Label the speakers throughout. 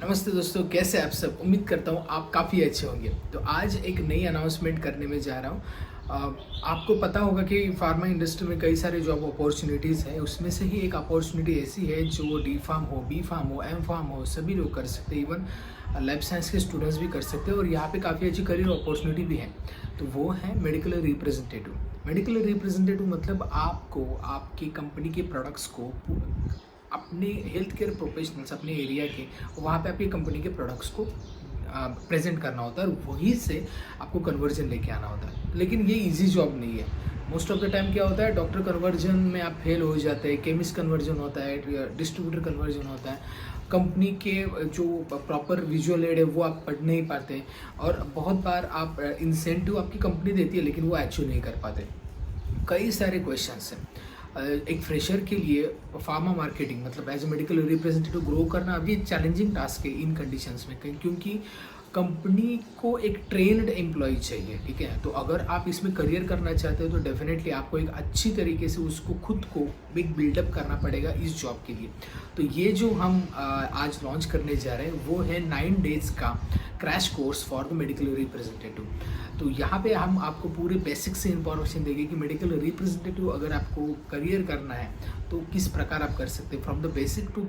Speaker 1: नमस्ते दोस्तों, कैसे आप सब। उम्मीद करता हूँ आप काफ़ी अच्छे होंगे। तो आज एक नई अनाउंसमेंट करने में जा रहा हूँ। आपको पता होगा कि फार्मा इंडस्ट्री में कई सारे जॉब अपॉर्चुनिटीज़ हैं। उसमें से ही एक अपॉर्चुनिटी ऐसी है जो डी फार्म हो, बी फार्म हो, एम फार्म हो, सभी लोग कर सकते हैं। इवन लाइफ साइंस के स्टूडेंट्स भी कर सकते हैं और यहाँ पे काफ़ी अच्छी करियर अपॉर्चुनिटी भी है। तो वो है मेडिकल रिप्रेजेंटेटिव। मेडिकल रिप्रेजेंटेटिव मतलब आपको आपकी कंपनी के प्रोडक्ट्स को अपने हेल्थ केयर प्रोफेशनल्स अपने एरिया के वहाँ पे आपकी कंपनी के प्रोडक्ट्स को प्रेजेंट करना होता है और वहीं से आपको कन्वर्जन लेके आना होता है। लेकिन ये इजी जॉब नहीं है। मोस्ट ऑफ द टाइम क्या होता है, डॉक्टर कन्वर्जन में आप फेल हो जाते हैं, केमिस्ट कन्वर्जन होता है, डिस्ट्रीब्यूटर कन्वर्जन होता है, कंपनी के जो प्रॉपर विजुअल एड है वो आप पढ़ नहीं पाते और बहुत बार आप इंसेंटिव आपकी कंपनी देती है लेकिन वो अचीव नहीं कर पाते। कई सारे क्वेश्चंस हैं। एक फ्रेशर के लिए फार्मा मार्केटिंग मतलब as a medical representative grow करना अभी एक चैलेंजिंग टास्क है इन कंडीशंस में, क्योंकि कंपनी को एक ट्रेन्ड एम्प्लॉय चाहिए। ठीक है, तो अगर आप इसमें करियर करना चाहते हो तो डेफिनेटली आपको एक अच्छी तरीके से उसको खुद को एक बिल्डअप करना पड़ेगा इस जॉब के लिए। तो ये जो हम आज लॉन्च करने जा रहे हैं वो है 9 डेज का crash course for the medical representative. तो यहाँ पे हम आपको पूरे बेसिक से इंफॉर्मेशन देंगे कि मेडिकल रिप्रेजेंटेटिव अगर आपको करियर करना है तो किस प्रकार आप कर सकते हैं, फ्रॉम द बेसिक टू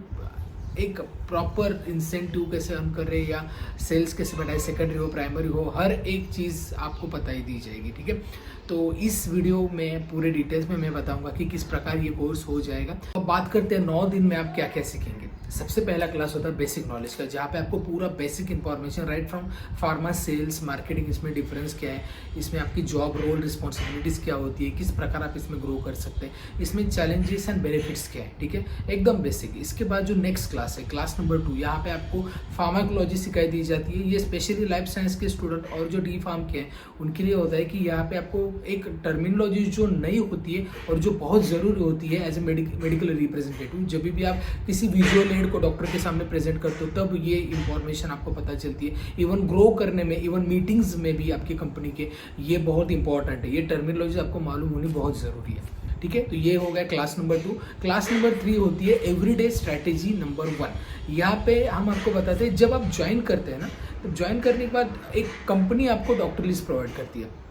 Speaker 1: एक प्रॉपर इंसेंटिव कैसे अर्न कर रहे हैं या सेल्स कैसे बढ़ाए, सेकेंडरी हो प्राइमरी हो, हर एक चीज़ आपको बताई दी जाएगी। ठीक है, तो इस वीडियो में पूरे डिटेल्स में मैं बताऊंगा कि किस प्रकार ये कोर्स हो जाएगा। अब बात करते हैं 9 दिन में आप क्या क्या सीखेंगे। सबसे पहला क्लास होता है बेसिक नॉलेज का, जहाँ पे आपको पूरा basic information right from pharma sales marketing, इसमें डिफरेंस क्या है, इसमें आपकी जॉब रोल रिस्पॉन्सिबिलिटीज़ क्या होती है, किस प्रकार आप इसमें ग्रो कर सकते हैं, इसमें चैलेंजेस एंड बेनिफिट्स क्या है। ठीक है, एकदम बेसिक। इसके बाद जो नेक्स्ट क्लास है क्लास नंबर 2, यहाँ पे आपको फार्माकोलॉजी सिखाई दी जाती है। ये स्पेशली लाइफ साइंस के स्टूडेंट और जो डी फार्म के हैं उनके लिए होता है कि यहाँ पे आपको एक टर्मिनोलॉजी जो नई होती है और जो बहुत ज़रूरी होती है एज ए मेडिकल रिप्रेजेंटेटिव। जब भी आप किसी विजुअल एड को डॉक्टर के सामने प्रेजेंट करते हो तब ये इंफॉर्मेशन आपको पता चलती है। इवन ग्रो करने में, इवन मीटिंग्स में भी आपकी कंपनी के ये बहुत इंपॉर्टेंट है। ये टर्मिनोलॉजी आपको मालूम होनी बहुत ज़रूरी है। ठीक है, तो ये हो गया क्लास नंबर 2। क्लास नंबर 3 होती है एवरीडे स्ट्रैटेजी नंबर 1। यहाँ पे हम आपको बताते हैं जब आप ज्वाइन करते हैं ना, तो ज्वाइन करने के बाद एक कंपनी आपको डॉक्टर लिस्ट प्रोवाइड करती है।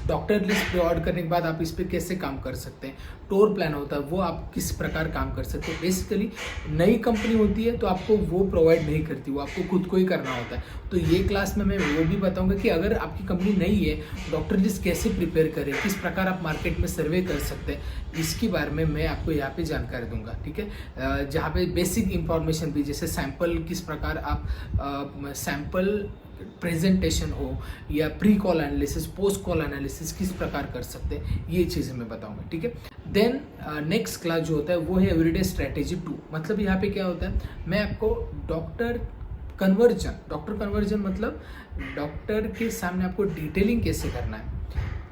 Speaker 1: डॉक्टर लिस्ट प्रोवाइड करने के बाद आप इस पर कैसे काम कर सकते हैं, टूर प्लान होता है वो आप किस प्रकार काम कर सकते हैं। बेसिकली नई कंपनी होती है तो आपको वो प्रोवाइड नहीं करती, वो आपको खुद को ही करना होता है। तो ये क्लास में मैं वो भी बताऊंगा कि अगर आपकी कंपनी नई है, डॉक्टर लिस्ट कैसे प्रिपेयर करें, किस प्रकार आप मार्केट में सर्वे कर सकते हैं, इसके बारे में मैं आपको यहाँ पे जानकारी दूंगा। ठीक है, जहाँ पे बेसिक इंफॉर्मेशन भी, जैसे सैंपल किस प्रकार आप सैंपल प्रेजेंटेशन हो या pre call analysis, post call analysis किस प्रकार कर सकते हैं, ये चीज़ें मैं बताऊंगा। ठीक है, देन नेक्स्ट क्लास जो होता है वो है एवरीडे स्ट्रैटेजी 2। मतलब यहाँ पे क्या होता है, मैं आपको डॉक्टर कन्वर्जन मतलब डॉक्टर के सामने आपको डिटेलिंग कैसे करना है,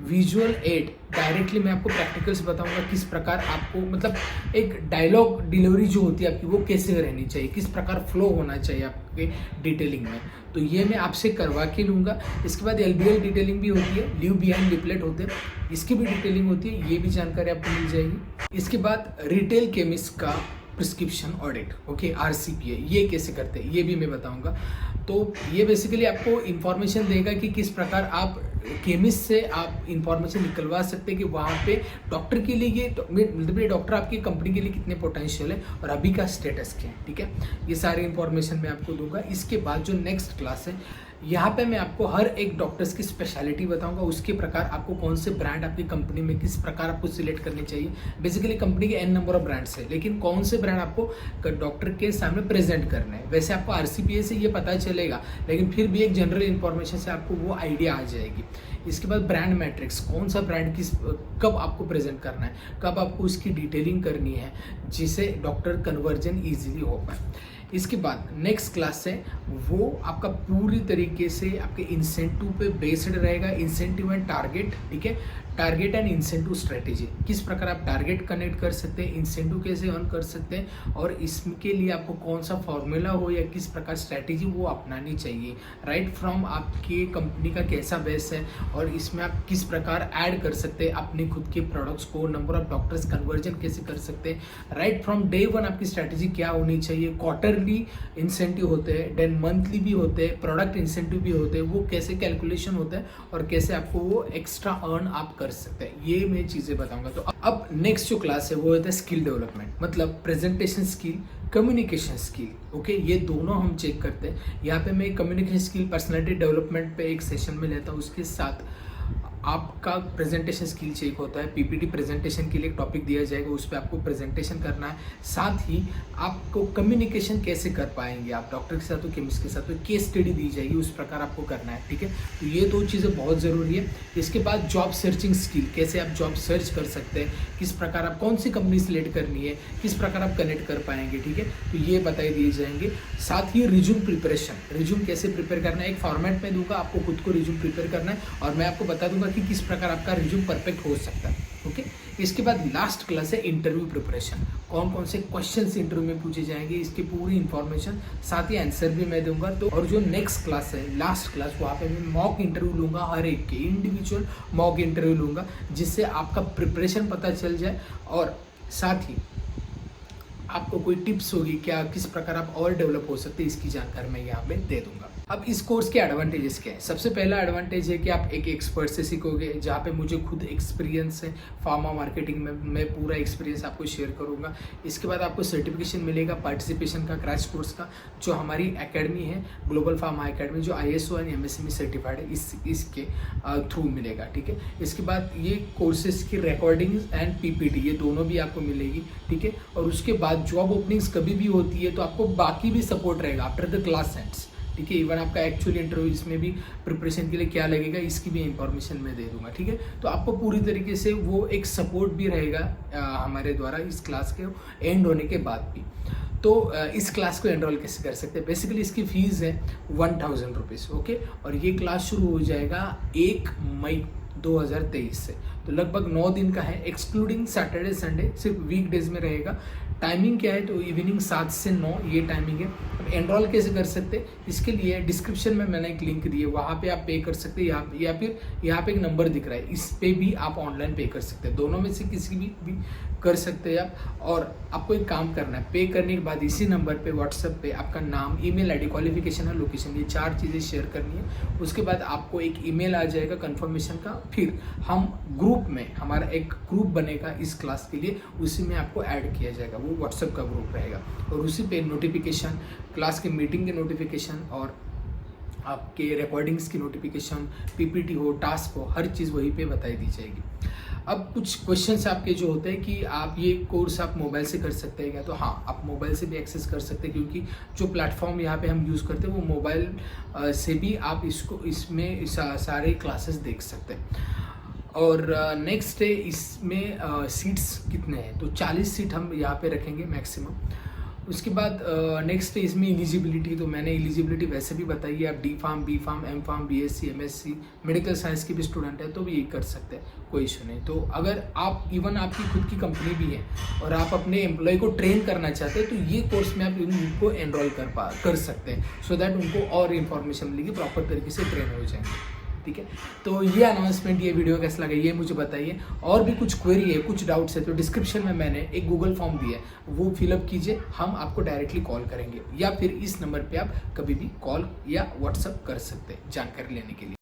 Speaker 1: विजुअल एड डायरेक्टली मैं आपको प्रैक्टिकल्स बताऊंगा किस प्रकार आपको मतलब एक डायलॉग डिलीवरी जो होती है आपकी वो कैसे रहनी चाहिए, किस प्रकार फ्लो होना चाहिए आपके डिटेलिंग में। तो ये मैं आपसे करवा के लूँगा। इसके बाद LBL डिटेलिंग भी होती है, लीव बिहाइंड लिपलेट होते हैं, इसकी भी डिटेलिंग होती है, ये भी जानकारी आपको मिल जाएगी। इसके बाद रिटेल केमिस्ट का प्रिस्क्रिप्शन ऑडिट, ओके, RCPA, ये कैसे करते हैं ये भी मैं बताऊंगा। तो ये बेसिकली आपको इन्फॉर्मेशन देगा कि किस प्रकार आप केमिस्ट से आप इंफॉर्मेशन निकलवा सकते हैं कि वहाँ पे डॉक्टर के लिए ये मतलब ये डॉक्टर आपकी कंपनी के लिए कितने पोटेंशियल है और अभी का स्टेटस क्या है। ठीक है, ये सारी इंफॉर्मेशन मैं आपको दूंगा। इसके बाद जो नेक्स्ट क्लास है यहाँ पे मैं आपको हर एक डॉक्टर्स की स्पेशलिटी बताऊंगा, उसके प्रकार आपको कौन से ब्रांड आपकी कंपनी में किस प्रकार आपको सिलेक्ट करने चाहिए। बेसिकली कंपनी के n नंबर ऑफ ब्रांड्स है, लेकिन कौन से ब्रांड आपको डॉक्टर के सामने प्रेजेंट करने हैं। वैसे आपको RCPA से ये पता चलेगा, लेकिन फिर भी एक जनरल इन्फॉर्मेशन से आपको वो आइडिया आ जाएगी। इसके बाद ब्रांड मैट्रिक्स, कौन सा ब्रांड किस कब आपको प्रेजेंट करना है, कब आपको उसकी डिटेलिंग करनी है, जिससे डॉक्टर कन्वर्जन ईजिली हो पाए। इसके बाद नेक्स्ट क्लास है वो आपका पूरी तरीके से आपके इंसेंटिव पे बेस्ड रहेगा, इंसेंटिव एंड टारगेट। ठीक है, टारगेट एंड इंसेंटिव स्ट्रेटेजी, किस प्रकार आप टारगेट कनेक्ट कर सकते हैं, इंसेंटिव कैसे अर्न कर सकते हैं और इसके लिए आपको कौन सा फॉर्मूला हो या किस प्रकार स्ट्रेटेजी वो अपनानी चाहिए। राइट फ्रॉम आपके कंपनी का कैसा बेस है और इसमें आप किस प्रकार ऐड कर सकते हैं अपने खुद के प्रोडक्ट्स को, नंबर ऑफ डॉक्टर्स कन्वर्जन कैसे कर सकते हैं। राइट फ्रॉम डे 1 आपकी स्ट्रेटेजी क्या होनी चाहिए, क्वार्टरली क्वार्टरली इंसेंटिव होते हैं, देन मंथली भी होते हैं, प्रोडक्ट इंसेंटिव भी होते हैं, वो कैसे कैलकुलेशन होता है और कैसे आपको वो एक्स्ट्रा अर्न आप कर सकते हैं, ये मैं चीज़ें बताऊंगा। तो अब नेक्स्ट जो क्लास है वो होता है स्किल डेवलपमेंट, मतलब presentation skill, communication skill. Okay, ये दोनों हम चेक करते हैं। यहाँ पे मैं कम्युनिकेशन स्किल, पर्सनालिटी डेवलपमेंट पे एक सेशन में लेता हूँ, उसके साथ आपका प्रेजेंटेशन स्किल चेक होता है। पीपीटी प्रेजेंटेशन के लिए एक टॉपिक दिया जाएगा, उस पर आपको प्रेजेंटेशन करना है। साथ ही आपको कम्युनिकेशन कैसे कर पाएंगे आप डॉक्टर के साथ हो, केमिस्ट के साथ हो, केस स्टडी दी जाएगी, उस प्रकार आपको करना है। ठीक है, तो ये दो चीज़ें बहुत ज़रूरी है। इसके बाद जॉब सर्चिंग स्किल, कैसे आप जॉब सर्च कर सकते हैं, किस प्रकार आप कौन सी कंपनी सिलेक्ट करनी है, किस प्रकार आप कनेक्ट कर पाएंगे। ठीक है, तो ये बताई दिए जाएंगे। साथ ही रिज्यूम प्रिपरेशन, रिज्यूम कैसे प्रिपेयर करना है, एक फॉर्मेट में दूंगा, आपको खुद को रिज्यूम प्रिपेयर करना है और मैं आपको बता दूंगा कि किस प्रकार आपका रिज्यूम परफेक्ट हो सकता है। ओके, इसके बाद लास्ट क्लास है इंटरव्यू प्रिपरेशन, कौन कौन से क्वेश्चंस इंटरव्यू में पूछे जाएंगे, इसकी पूरी इंफॉर्मेशन, साथ ही आंसर भी मैं दूंगा। तो और जो नेक्स्ट क्लास है, लास्ट क्लास, वहाँ पे मैं मॉक इंटरव्यू लूंगा, हर एक के इंडिविजुअल मॉक इंटरव्यू लूंगा, जिससे आपका प्रिपरेशन पता चल जाए और साथ ही आपको कोई टिप्स होगी क्या, किस प्रकार आप और डेवलप हो सकते हैं, इसकी जानकारी मैं यहाँ पे दे दूंगा। अब इस कोर्स के एडवांटेजेस क्या है? सबसे पहला एडवांटेज है कि आप एक एक्सपर्ट से सीखोगे, जहाँ पे मुझे खुद एक्सपीरियंस है फार्मा मार्केटिंग में, मैं पूरा एक्सपीरियंस आपको शेयर करूँगा। इसके बाद आपको सर्टिफिकेशन मिलेगा पार्टिसिपेशन का, क्रैश कोर्स का, जो हमारी एकेडमी है ग्लोबल फार्मा एकेडमी, जो ISO एंड MSME सर्टिफाइड है, इसके थ्रू मिलेगा। ठीक है, इसके बाद ये कोर्सेज की रिकॉर्डिंग एंड PPT, ये दोनों भी आपको मिलेगी। ठीक है, और उसके बाद जॉब ओपनिंग्स कभी भी होती है तो आपको बाकी भी सपोर्ट रहेगा आफ्टर द क्लास एंड्स। ठीक है, इवन आपका एक्चुअल इंटरव्यू, इसमें भी प्रिपरेशन के लिए क्या लगेगा, इसकी भी इंफॉर्मेशन मैं दे दूंगा। ठीक है, तो आपको पूरी तरीके से वो एक सपोर्ट भी रहेगा हमारे द्वारा इस क्लास के एंड होने के बाद भी। तो इस क्लास को एनरोल कैसे कर सकते हैं? बेसिकली इसकी फीस है 1000 रुपीज़। ओके, और ये क्लास शुरू हो जाएगा 1 मई 2023 से, तो लगभग 9 दिन का है, एक्सक्लूडिंग सैटरडे संडे, सिर्फ वीकडेज में रहेगा। टाइमिंग क्या है? तो इवनिंग 7 से 9 ये टाइमिंग है। अब एनरोल कैसे कर सकते हैं? इसके लिए डिस्क्रिप्शन में मैंने एक लिंक दी है, वहाँ पे आप पे कर सकते हैं, या फिर यहाँ पे एक नंबर दिख रहा है, इस पे भी आप ऑनलाइन पे कर सकते हैं। दोनों में से किसी भी कर सकते हैं आप। और आपको एक काम करना है, पे करने के बाद इसी नंबर पे व्हाट्सएप पे आपका नाम, ईमेल आईडी, क्वालिफिकेशन और लोकेशन, ये 4 चीज़ें शेयर करनी है। उसके बाद आपको एक ईमेल आ जाएगा कंफर्मेशन का, फिर हम ग्रुप में, हमारा एक ग्रुप बनेगा इस क्लास के लिए, उसी में आपको ऐड किया जाएगा, वो व्हाट्सएप का ग्रुप रहेगा, और उसी पे नोटिफिकेशन, क्लास के मीटिंग के नोटिफिकेशन और आपके रिकॉर्डिंग्स की नोटिफिकेशन, PPT हो, टास्क हो, हर चीज़ वहीं पे बताई दी जाएगी। अब कुछ क्वेश्चंस आपके जो होते हैं कि आप ये कोर्स आप मोबाइल से कर सकते हैं क्या? तो हाँ, आप मोबाइल से भी एक्सेस कर सकते हैं, क्योंकि जो प्लेटफॉर्म यहाँ पे हम यूज़ करते हैं वो मोबाइल से भी आप इसमें सारे क्लासेस देख सकते हैं। और नेक्स्ट है, इसमें सीट्स कितने हैं? तो 40 सीट हम यहाँ पे रखेंगे मैक्सिमम। उसके बाद नेक्स्ट है इसमें एलिजिबिलिटी, तो मैंने एलिजिबिलिटी वैसे भी बताई है, आप D Pharm, B Pharm, M Pharm, BSc, MSc, medical science के भी स्टूडेंट है तो भी ये कर सकते हैं, कोई इशू नहीं। तो अगर आप इवन आपकी खुद की कंपनी भी है और आप अपने एम्प्लॉय को ट्रेन करना चाहते हैं, तो ये कोर्स में आप उनको एनरोल कर सकते हैं, सो दैट उनको और इन्फॉर्मेशन मिलेगी, प्रॉपर तरीके से ट्रेन हो जाएंगे। ठीक है, तो ये अनाउंसमेंट, ये वीडियो कैसा लगा ये मुझे बताइए। और भी कुछ क्वेरी है, कुछ डाउट्स है, तो डिस्क्रिप्शन में मैंने एक गूगल फॉर्म दिया है, वो फिलअप कीजिए, हम आपको डायरेक्टली कॉल करेंगे, या फिर इस नंबर पे आप कभी भी कॉल या व्हाट्सअप कर सकते हैं जानकारी लेने के लिए।